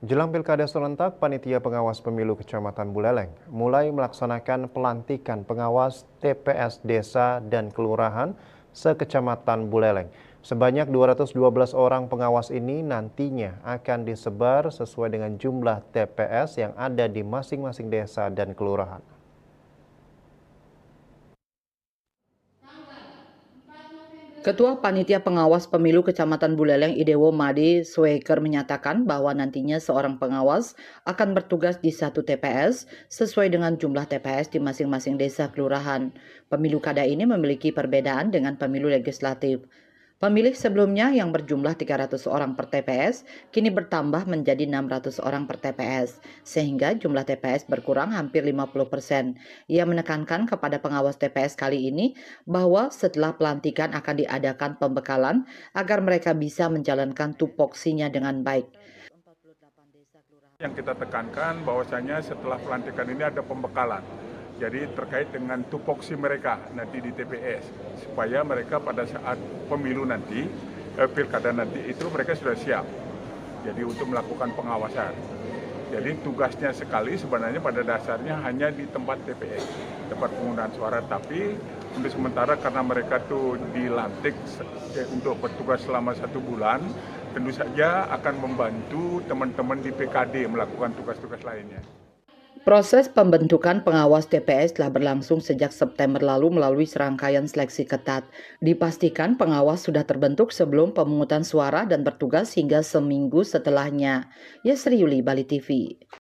Jelang Pilkada serentak, Panitia Pengawas Pemilu Kecamatan Buleleng mulai melaksanakan pelantikan pengawas TPS Desa dan Kelurahan se-Kecamatan Buleleng. Sebanyak 212 orang pengawas ini nantinya akan disebar sesuai dengan jumlah TPS yang ada di masing-masing desa dan kelurahan. Ketua Panitia Pengawas Pemilu Kecamatan Buleleng Idewo Made Sweker menyatakan bahwa nantinya seorang pengawas akan bertugas di satu TPS sesuai dengan jumlah TPS di masing-masing desa kelurahan. Pemilu kada ini memiliki perbedaan dengan pemilu legislatif. Pemilih sebelumnya yang berjumlah 300 orang per TPS kini bertambah menjadi 600 orang per TPS, sehingga jumlah TPS berkurang hampir 50%. Ia menekankan kepada pengawas TPS kali ini bahwa setelah pelantikan akan diadakan pembekalan agar mereka bisa menjalankan tupoksinya dengan baik. Yang kita tekankan bahwasanya setelah pelantikan ini ada pembekalan. Jadi terkait dengan tupoksi mereka nanti di TPS, supaya mereka pada saat pemilu nanti, pilkada nanti itu mereka sudah siap. Jadi untuk melakukan pengawasan. Jadi tugasnya sekali sebenarnya pada dasarnya hanya di tempat TPS, tempat penggunaan suara. Tapi untuk sementara karena mereka tuh dilantik untuk bertugas selama 1 bulan, tentu saja akan membantu teman-teman di PKD melakukan tugas-tugas lainnya. Proses pembentukan pengawas TPS telah berlangsung sejak September lalu melalui serangkaian seleksi ketat. Dipastikan pengawas sudah terbentuk sebelum pemungutan suara dan bertugas hingga seminggu setelahnya. Yesri Yuli, Bali TV.